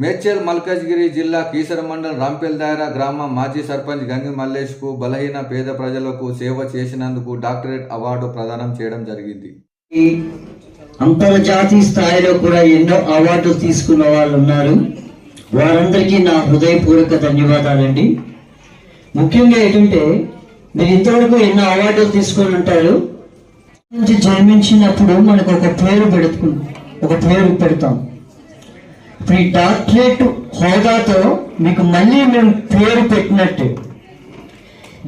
మేడ్చల్ మల్కజ్గిరి జిల్లా కీసర మండలం రాంపల్దాయర గ్రామ మాజీ సర్పంచ్ గంగి మల్లేష్కు బలహీన పేద ప్రజలకు సేవ చేసినందుకు డాక్టరేట్ అవార్డు ప్రదానం చేయడం జరిగింది. అంతర్జాతీయ స్థాయిలో కూడా ఎన్నో అవార్డులు తీసుకున్న వాళ్ళు ఉన్నారు. వారందరికీ నా హృదయపూర్వక ధన్యవాదాలండి. ముఖ్యంగా ఏంటంటే మీరు ఇంతవరకు ఎన్నో అవార్డులు తీసుకొని ఉంటారు. నుంచి జన్మించినప్పుడు మనకు ఒక పేరు పెడతాం. ఇప్పుడు ఈ డాక్టరేట్ హోదాతో మీకు మళ్ళీ మేము పేరు పెట్టినట్టు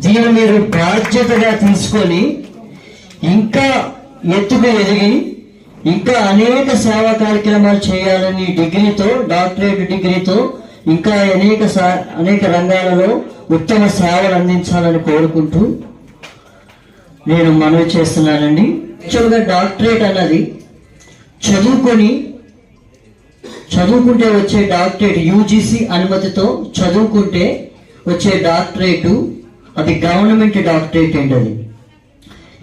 దీన్ని మీరు బాధ్యతగా తీసుకొని ఇంకా ఎత్తుకు ఎదిగి ఇంకా అనేక సేవా కార్యక్రమాలు చేయాలని డిగ్రీతో, డాక్టరేట్ డిగ్రీతో ఇంకా అనేక రంగాలలో ఉత్తమ సేవలు అందించాలని కోరుకుంటూ నేను మనవి చేస్తున్నానండి. యాక్చువల్గా డాక్టరేట్ అన్నది చదువుకుంటే వచ్చే డాక్టరేట్, యూజీసీ అనుమతితో చదువుకుంటే వచ్చే డాక్టరేటు అది గవర్నమెంట్ డాక్టరేట్ అండి. అది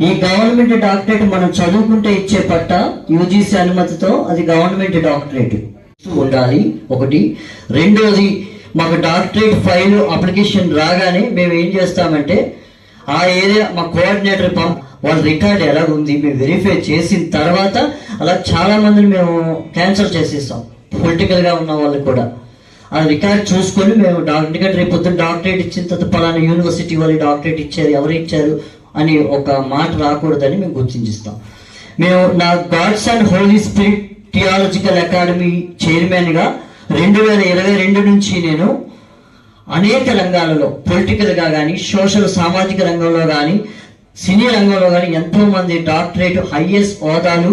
ఈ గవర్నమెంట్ డాక్టరేట్ మనం చదువుకుంటే ఇచ్చే పట్ట యూజీసీ అనుమతితో అది గవర్నమెంట్ డాక్టరేట్ ఉండాలి. ఒకటి. రెండోది, మాకు డాక్టరేట్ ఫైల్ అప్లికేషన్ రాగానే మేము ఏం చేస్తామంటే ఆ ఏరియా మా కోఆర్డినేటర్ వాళ్ళ రికార్డ్ ఎలా ఉంది మేము వెరిఫై చేసిన తర్వాత అలా చాలా మందిని మేము క్యాన్సల్ చేసేస్తాం. పొలిటికల్గా ఉన్న వాళ్ళు కూడా ఆ రికార్డ్ చూసుకొని మేము ఎందుకంటే రేపు పొద్దున్న డాక్టరేట్ ఇచ్చిన తర్వాత పలానా యూనివర్సిటీ వాళ్ళు డాక్టరేట్ ఇచ్చారు, ఎవరు ఇచ్చారు అని ఒక మాట రాకూడదని మేము గుర్తించిస్తాం. మేము నా Gods and Holy Spirit Theological Academy చైర్మన్గా 2022 నుంచి నేను అనేక రంగాలలో పొలిటికల్గా కానీ, సామాజిక రంగంలో కానీ, సినీ రంగంలో కానీ ఎంతో మంది డాక్టరేట్ హైయెస్ట్ హోదాలు,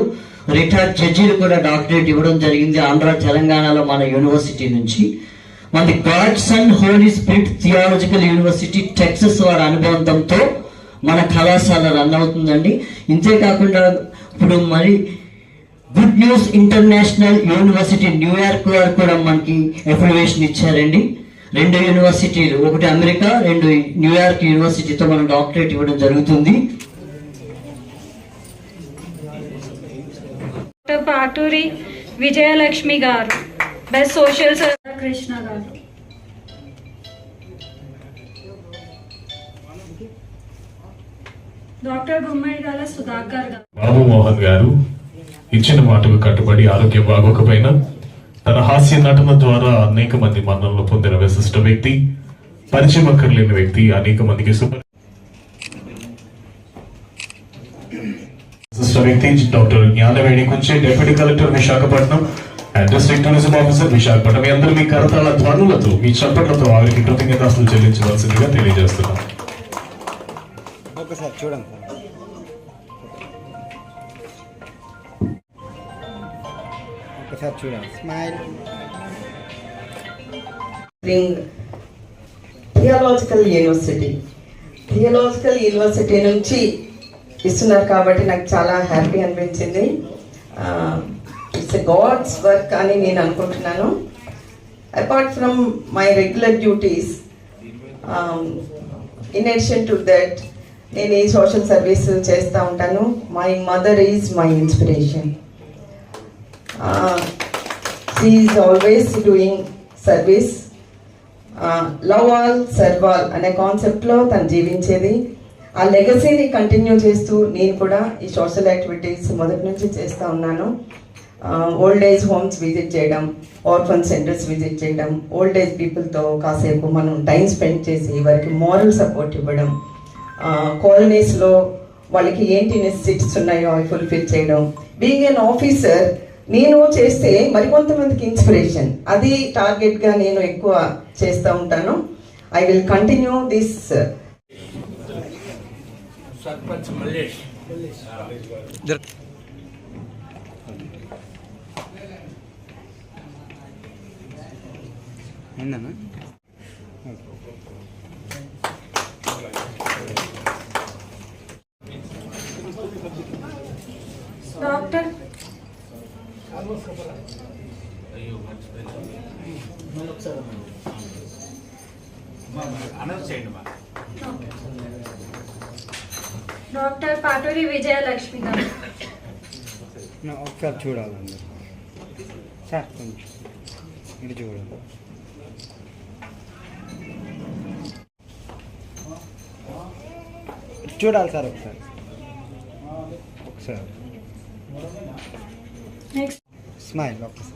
రిటైర్డ్ జడ్జీలు కూడా డాక్టరేట్ ఇవ్వడం జరిగింది. ఆంధ్ర, తెలంగాణలో మన యూనివర్సిటీ నుంచి మన Gods and Holy Spirit Theological University Texas వారి అనుబంధంతో మన కళాశాల రన్ అవుతుందండి. ఇంతేకాకుండా ఇప్పుడు మరి good news International University New York వారు కూడా మనకి అఫిలియేషన్ ఇచ్చారండి. 2 యూనివర్సిటీలు, ఒకటి అమెరికా, 2 న్యూయార్క్ యూనివర్సిటీతో మనం డాక్టరేట్ ఇవ్వడం జరుగుతుంది. పాటూరి విజయలక్ష్మి గారు, బెస్ట్ సోషల్ సర్వీస్ కృష్ణ గారు, డాక్టర్ గుమ్మడిగాల సుధాకర్ గారు. బాబు మోహన్ గారు ఇచ్చిన మాటకు కట్టుబడి ఆరోగ్యం బాగోకపోయినా తన హాస్య నటన ద్వారా అనేక మంది మన్ననలు పొందిన విశిష్ట వ్యక్తి, పరిచయం అక్కర్లేని వ్యక్తి, అనేక మందికి విశిష్ట వ్యక్తి doctor Gnanaveni Kunche, deputy collector Visakhapatnam and district tourism officer Visakhapatnam. మీ అందరూ మీ కరతాళ ధ్వనులతో, మీ చప్పట్లతో వారికి కృతజ్ఞతాస్తులు చెల్లించవలసిందిగా తెలియజేస్తున్నాం. ఒకసారి చూడండి. స్మైల్. థియాలజికల్ యూనివర్సిటీ నుంచి ఇస్తున్నారు కాబట్టి నాకు చాలా హ్యాపీ అనిపించింది. ఇట్స్ ఎ గాడ్స్ వర్క్ అని నేను అనుకుంటున్నాను. Apart from my regular duties, in addition to that నేను ఈ సోషల్ సర్వీస్ చేస్తూ ఉంటాను. My mother is my inspiration. She is always doing service. Love all, serve all అనే కాన్సెప్ట్లో తను జీవించేది. ఆ లెగసీని కంటిన్యూ చేస్తూ నేను కూడా ఈ సోషల్ యాక్టివిటీస్ మొదటి నుంచి చేస్తూ ఉన్నాను. ఓల్డ్ ఏజ్ హోమ్స్ విజిట్ చేయడం, ఆర్ఫన్ సెంటర్స్ విజిట్ చేయడం, ఓల్డ్ ఏజ్ పీపుల్తో కాసేపు మనం టైం స్పెండ్ చేసి వారికి మోరల్ సపోర్ట్ ఇవ్వడం, కాలనీస్లో వాళ్ళకి ఏంటి నెసెసిటీస్ ఉన్నాయో అవి ఫుల్ఫిల్ చేయడం. బీయింగ్ ఎన్ ఆఫీసర్ నేను చేస్తే మరికొంతమందికి ఇన్స్పిరేషన్, అది టార్గెట్గా నేను ఎక్కువ చేస్తూ ఉంటాను. I will continue this. Sarpanch Mallesh ఏందన్నా డాక్టర్ డాక్టర్ పాటూరి విజయలక్ష్మి గారు. ఒకసారి చూడాలండి సార్ కొంచెం చూడాలి సార్ ఒకసారి నెక్స్ట్ స్మైల్ ఒకసారి.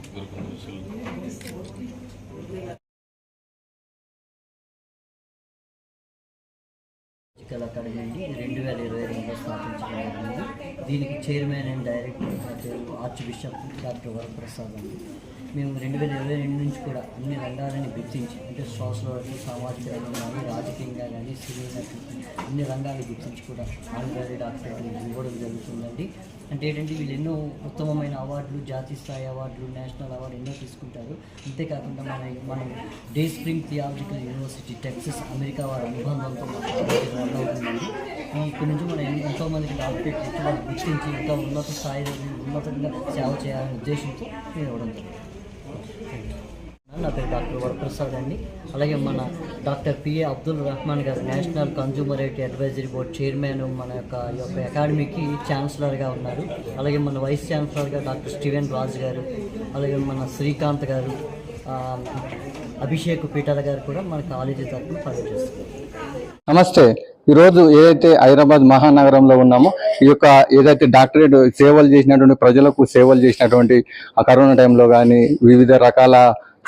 ఫిజికల్ అకాడమీ అండి 2022లో స్థాపించబడింది. దీనికి చైర్మన్ అండ్ డైరెక్టర్ నా పేరు ఆర్చ్ బిషప్ డాక్టర్ వరప్రసాద్ అండి. మేము 2022 నుంచి కూడా అన్ని రంగాలని గుర్తించి, అంటే సోషల్ వర్క్, సామాజిక రంగం కానీ, రాజకీయంగా కానీ, సివిల్ అన్ని రంగాలు గుర్తించి కూడా ఆనరీ డాక్టరేట్ ఇవ్వడం జరుగుతుందండి. అంటే ఏంటంటే వీళ్ళు ఎన్నో ఉత్తమమైన అవార్డులు, జాతీయ స్థాయి అవార్డులు, నేషనల్ అవార్డు ఎన్నో తీసుకుంటారు. అంతేకాకుండా మనం day spring theological University Texas America వారి అనుబంధంతో రన్ అవుతుందండి. ఇక్కడ నుంచి మనం ఎంతోమందికి డాక్టరేట్ ఇచ్చి వాళ్ళు గుర్తించి ఇంకా ఉన్నత స్థాయిలో ఉన్నతంగా సేవ చేయాలనే ఉద్దేశంతో నేను ఇవ్వడం జరిగింది. నా పేరు డాక్టర్ వరప్రసాద్ అండి. అలాగే మన డాక్టర్ పిఏ అబ్దుల్ రహమాన్ గారు national consumer right advisory board chairman, మన యొక్క అకాడమీకి ఛాన్సలర్గా ఉన్నారు. అలాగే మన వైస్ ఛాన్సలర్గా డాక్టర్ స్టీవెన్ రాజ్ గారు, అలాగే మన శ్రీకాంత్ గారు, అభిషేక్ పీటాల గారు కూడా మన కాలేజీ తరఫున పనిచేస్తారు. నమస్తే. ఈరోజు ఏదైతే హైదరాబాద్ మహానగరంలో ఉన్నామో ఈ యొక్క ఏదైతే డాక్టరేట్ సేవలు చేసినటువంటి ప్రజలకు సేవలు చేసినటువంటి ఆ కరోనా టైంలో కానీ వివిధ రకాల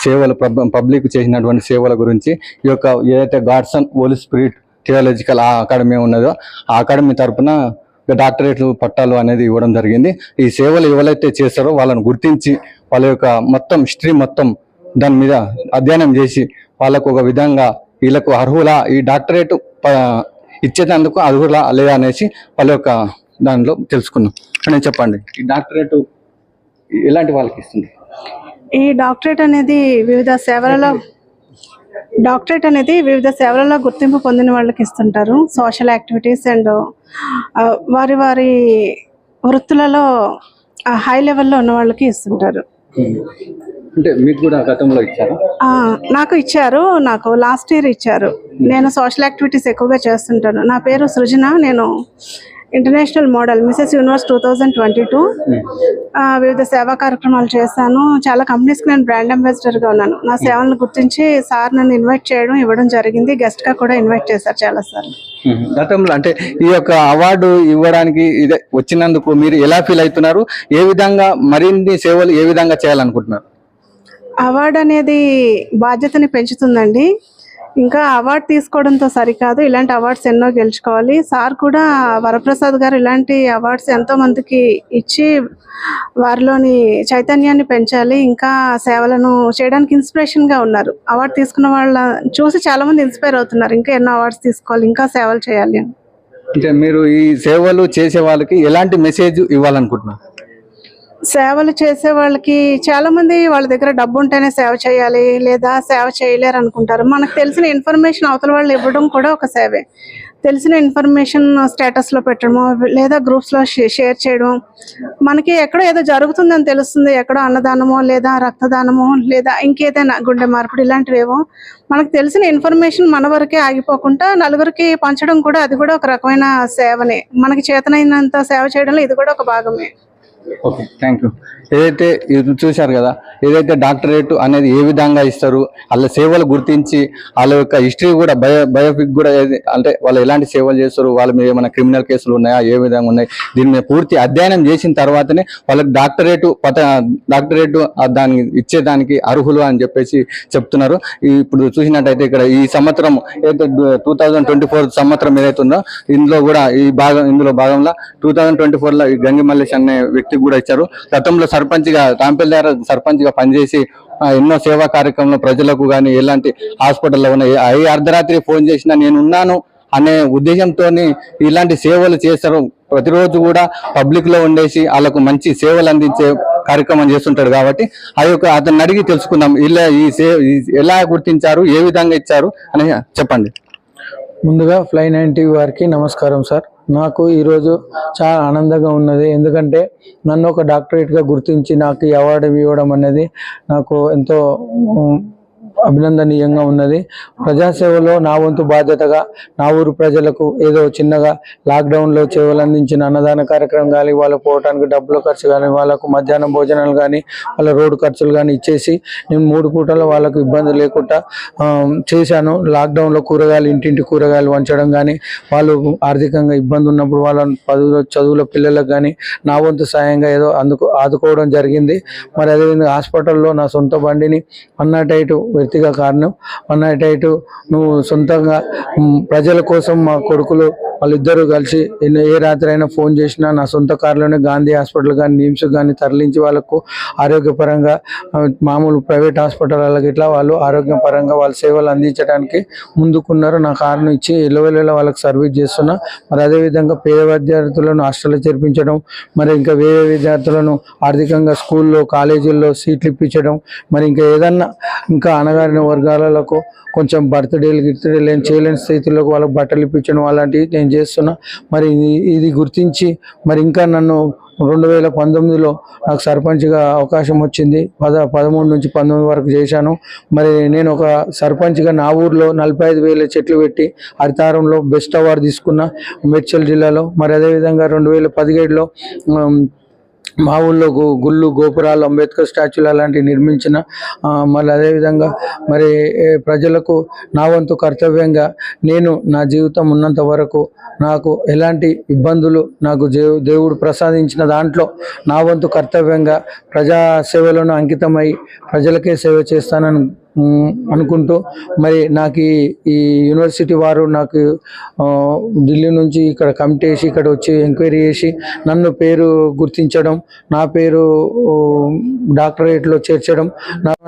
సేవలు పబ్లిక్ చేసినటువంటి సేవల గురించి ఈ యొక్క ఏదైతే Gods and Holy Spirit Theological Academy ఉన్నదో ఆ అకాడమీ తరఫున డాక్టరేట్లు పట్టాలు అనేది ఇవ్వడం జరిగింది. ఈ సేవలు ఎవరైతే చేస్తారో వాళ్ళని గుర్తించి వాళ్ళ యొక్క మొత్తం హిస్టరీ మొత్తం దాని మీద అధ్యయనం చేసి వాళ్ళకు ఒక విధంగా వీళ్ళకు అర్హులా, ఈ డాక్టరేట్ ఇచ్చేటందుకు అర్హులా లేదా అనేసి వాళ్ళ యొక్క దానిలో తెలుసుకున్నాం. నేను చెప్పండి, ఈ డాక్టరేట్ ఎలాంటి వాళ్ళకి ఇస్తుంది? ఈ డాక్టరేట్ అనేది వివిధ సేవలలో గుర్తింపు పొందిన వాళ్ళకి ఇస్తుంటారు. సోషల్ యాక్టివిటీస్ అండ్ వారి వారి వృత్తులలో హై లెవెల్లో ఉన్న వాళ్ళకి ఇస్తుంటారు. అంటే మీకు కూడా గతంలో ఇచ్చారు? నాకు ఇచ్చారు. నాకు లాస్ట్ ఇయర్ ఇచ్చారు. నేను సోషల్ యాక్టివిటీస్ ఎక్కువగా చేస్తుంటాను. నా పేరు సృజన. నేను ఇంటర్నేషనల్ మోడల్ మిసెస్ యూనివర్స్ 2022 వివిధ సేవా కార్యక్రమాలు చేశాను. చాలా కంపెనీస్కి నేను బ్రాండ్ అంబాసిడర్గా ఉన్నాను. నా సేవలను గుర్తించి సార్ నన్ను ఇన్వైట్ చేయడం ఇవ్వడం జరిగింది. గెస్ట్గా కూడా ఇన్వైట్ చేశారు చాలాసార్లు. గతంలో అంటే ఈ యొక్క అవార్డు ఇవ్వడానికి ఇదే వచ్చినందుకు మీరు ఎలా ఫీల్ అవుతున్నారు? ఏ విధంగా మరిన్ని సేవలు ఏ విధంగా చేయాలనుకుంటున్నారు? అవార్డు అనేది బాధ్యతని పెంచుతుందండి. ఇంకా అవార్డు తీసుకోవడంతో సరికాదు, ఇలాంటి అవార్డ్స్ ఎన్నో గెలుచుకోవాలి. సార్ కూడా వరప్రసాద్ గారు ఇలాంటి అవార్డ్స్ ఎంతో మందికి ఇచ్చి వారిలోని చైతన్యాన్ని పెంచాలి, ఇంకా సేవలను చేయడానికి ఇన్స్పిరేషన్గా ఉన్నారు. అవార్డు తీసుకున్న వాళ్ళ చూసి చాలా మంది ఇన్స్పైర్ అవుతున్నారు. ఇంకా ఎన్నో అవార్డ్స్ తీసుకోవాలి, ఇంకా సేవలు చేయాలి అని. అంటే మీరు ఈ సేవలు చేసే వాళ్ళకి ఎలాంటి మెసేజ్ ఇవ్వాలనుకుంటున్నారు? సేవలు చేసే వాళ్ళకి చాలా మంది వాళ్ళ దగ్గర డబ్బు ఉంటేనే సేవ చేయాలి లేదా సేవ చేయలేరు అనుకుంటారు. మనకు తెలిసిన ఇన్ఫర్మేషన్ అవతల వాళ్ళు ఇవ్వడం కూడా ఒక సేవే. తెలిసిన ఇన్ఫర్మేషన్ స్టేటస్లో పెట్టడము లేదా గ్రూప్స్లో షేర్ చేయడం. మనకి ఎక్కడో ఏదో జరుగుతుందని తెలుస్తుంది, ఎక్కడో అన్నదానమో లేదా రక్తదానమో లేదా ఇంకేదైనా గుండె మార్పిడి ఇలాంటివేవో మనకు తెలిసిన ఇన్ఫర్మేషన్ మన వరకే ఆగిపోకుండా నలుగురికి పంచడం కూడా అది కూడా ఒక రకమైన సేవనే. మనకి చేతనైనంత సేవ చేయడంలో ఇది కూడా ఒక భాగమే. Okay, thank you. ఏదైతే ఇది చూశారు కదా, ఏదైతే డాక్టరేట్ అనేది ఏ విధంగా ఇస్తారు, వాళ్ళ సేవలు గుర్తించి వాళ్ళ యొక్క హిస్టరీ కూడా బయోపిక్ కూడా అంటే వాళ్ళు ఎలాంటి సేవలు చేస్తారు, వాళ్ళ మీద ఏమైనా క్రిమినల్ కేసులు ఉన్నాయా, ఏ విధంగా ఉన్నాయి, దీని మీద పూర్తి అధ్యయనం చేసిన తర్వాతనే వాళ్ళకి డాక్టరేట్ దాన్ని ఇచ్చేదానికి అర్హులు అని చెప్పేసి చెప్తున్నారు. ఇప్పుడు చూసినట్టయితే ఇక్కడ ఈ సంవత్సరం ఏదైతే 2024 సంవత్సరం ఏదైతే ఉందో ఇందులో భాగంలో 2024లో ఈ గంగి మల్లేష్ అనే వ్యక్తి కూడా ఇచ్చారు. గతంలో రాంపల్లి సర్పంచ్ గా పనిచేసి ఎన్నో సేవా కార్యక్రమంలో ప్రజలకు కానీ ఎలాంటి హాస్పిటల్లో ఉన్నాయి అర్ధరాత్రి ఫోన్ చేసినా నేను ఉన్నాను అనే ఉద్దేశంతో ఇలాంటి సేవలు చేస్తారు. ప్రతిరోజు కూడా పబ్లిక్ లో ఉండేసి వాళ్ళకు మంచి సేవలు అందించే కార్యక్రమం చేస్తుంటాడు. కాబట్టి అతన్ని అడిగి తెలుసుకుందాం, ఇలా ఎలా గుర్తించారు, ఏ విధంగా ఇచ్చారు అని చెప్పండి. ముందుగా ఫ్లై 90 వారికి నమస్కారం సార్. నాకు ఈరోజు చాలా ఆనందంగా ఉన్నది. ఎందుకంటే నన్ను ఒక డాక్టరేట్గా గుర్తించి నాకు ఈ అవార్డు ఇవ్వడం అనేది నాకు ఎంతో అభినందనీయంగా ఉన్నది. ప్రజాసేవలో నా వంతు బాధ్యతగా నా ఊరు ప్రజలకు ఏదో చిన్నగా లాక్డౌన్లో సేవలు అందించిన అన్నదాన కార్యక్రమం కానీ, వాళ్ళకు పోవడానికి డబ్బుల ఖర్చు కానీ, వాళ్ళకు మధ్యాహ్నం భోజనాలు కానీ, వాళ్ళ రోడ్డు ఖర్చులు కానీ ఇచ్చేసి నేను 3 పూటలు వాళ్ళకు ఇబ్బంది లేకుండా చేశాను. లాక్డౌన్లో కూరగాయలు, ఇంటింటి కూరగాయలు వంచడం కానీ, వాళ్ళు ఆర్థికంగా ఇబ్బంది ఉన్నప్పుడు వాళ్ళ చదువుల పిల్లలకు కానీ నా వంతు సాయంగా ఏదో ఆదుకోవడం జరిగింది. మరి అదేవిధంగా హాస్పిటల్లో నా సొంత బండిని 108 వ్యక్తిగా కారణం 108 నువ్వు సొంతంగా ప్రజల కోసం మా కొడుకులు వాళ్ళిద్దరూ కలిసి ఏ రాత్రి అయినా ఫోన్ చేసినా నా సొంత కారులోనే గాంధీ హాస్పిటల్ కానీ, నిమ్స్ కానీ తరలించి వాళ్ళకు ఆరోగ్యపరంగా మామూలు ప్రైవేట్ హాస్పిటల్ ఇట్లా వాళ్ళు ఆరోగ్యపరంగా వాళ్ళ సేవలు అందించడానికి ముందుకున్నారు. నా కారును ఇచ్చి ఎల్లవెల్లలా వాళ్ళకి సర్వీస్ చేస్తున్నా. మరి అదేవిధంగా పేద విద్యార్థులను హాస్టల్లో చేర్పించడం, మరి ఇంకా వేరే విద్యార్థులను ఆర్థికంగా స్కూల్లో కాలేజీల్లో సీట్లు ఇప్పించడం, మరి ఇంకా ఏదన్నా ఇంకా అణగారిన వర్గాలకు కొంచెం బర్త్డేలు ఏం చేయలేని స్థితిలోకి వాళ్ళకి బట్టలు ఇప్పించడం అలాంటివి నేను చేస్తున్నా. మరి ఇది గుర్తించి మరి ఇంకా నన్ను 2019లో నాకు సర్పంచ్గా అవకాశం వచ్చింది. 13 నుంచి 19 వరకు చేశాను. మరి నేను ఒక సర్పంచ్గా నా ఊర్లో 45,000 చెట్లు పెట్టి హరితారంలో బెస్ట్ అవార్డు తీసుకున్న మేడ్చల్ జిల్లాలో. మరి అదేవిధంగా 2017లో మా ఊళ్ళో గుళ్ళు, గోపురాలు, అంబేద్కర్ స్టాచ్యూలు అలాంటివి నిర్మించిన. మళ్ళీ అదేవిధంగా మరి ప్రజలకు నా వంతు కర్తవ్యంగా నేను నా జీవితం ఉన్నంత వరకు నాకు ఎలాంటి ఇబ్బందులు నాకు దేవుడు ప్రసాదించిన దాంట్లో నా వంతు కర్తవ్యంగా ప్రజా సేవలను అంకితమై ప్రజలకే సేవ చేస్తానని అనుకుంటూ మరి నాకు ఈ యూనివర్సిటీ వారు నాకు ఢిల్లీ నుంచి ఇక్కడ కమిటీ వేసి ఇక్కడ వచ్చి ఎంక్వైరీ చేసి నన్ను పేరు గుర్తించడం, నా పేరు డాక్టరేట్లో చేర్చడం.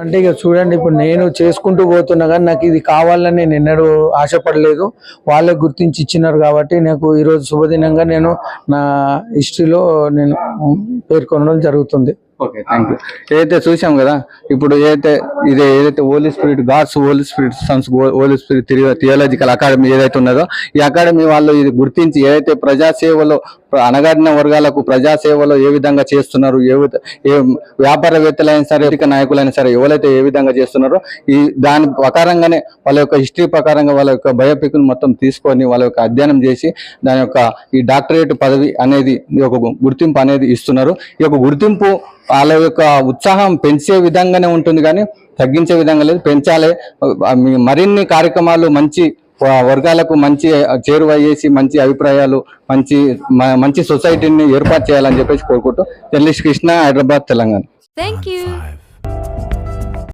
అంటే ఇక చూడండి, ఇప్పుడు నేను చేసుకుంటూ పోతున్నా కానీ నాకు ఇది కావాలని నేను ఎన్నడూ ఆశపడలేదు. వాళ్ళే గుర్తించి ఇచ్చినారు కాబట్టి నాకు ఈరోజు శుభదినంగా నేను నా హిస్టరీలో నేను పేర్కొనడం జరుగుతుంది. Okay, thank you. ఏదైతే చూసాం కదా, ఇప్పుడు ఏదైతే Holy Spirit Gods Holy Spirit Sons Holy Spirit Theological Academy ఏదైతే ఉన్నదో, ఈ అకాడమీ వాళ్ళు ఇది గుర్తించి ఏదైతే ప్రజాసేవలో అణగారిన వర్గాలకు ప్రజాసేవలో ఏ విధంగా చేస్తున్నారు, ఏ వ్యాపారవేత్తలైనా సరే, నాయకులైనా సరే ఎవరైతే ఏ విధంగా చేస్తున్నారో దాని ప్రకారంగానే వాళ్ళ యొక్క హిస్టరీ ప్రకారంగా వాళ్ళ యొక్క బయోపిక్ను మొత్తం తీసుకొని వాళ్ళ యొక్క అధ్యయనం చేసి దాని యొక్క ఈ డాక్టరేట్ పదవి అనేది ఒక గుర్తింపు అనేది ఇస్తున్నారు. ఈ యొక్క గుర్తింపు వాళ్ళ యొక్క ఉత్సాహం పెంచే విధంగానే ఉంటుంది కానీ తగ్గించే విధంగా లేదు, పెంచాలి. మరిన్ని కార్యక్రమాలు మంచి వర్గాలకు మంచి చేరువ చేసి మంచి అభిప్రాయాలు మంచి సొసైటీని ఏర్పాటు చేయాలని చెప్పేసి కోరుకుంటూ journalist Krishna, Hyderabad, Telangana. Thank you.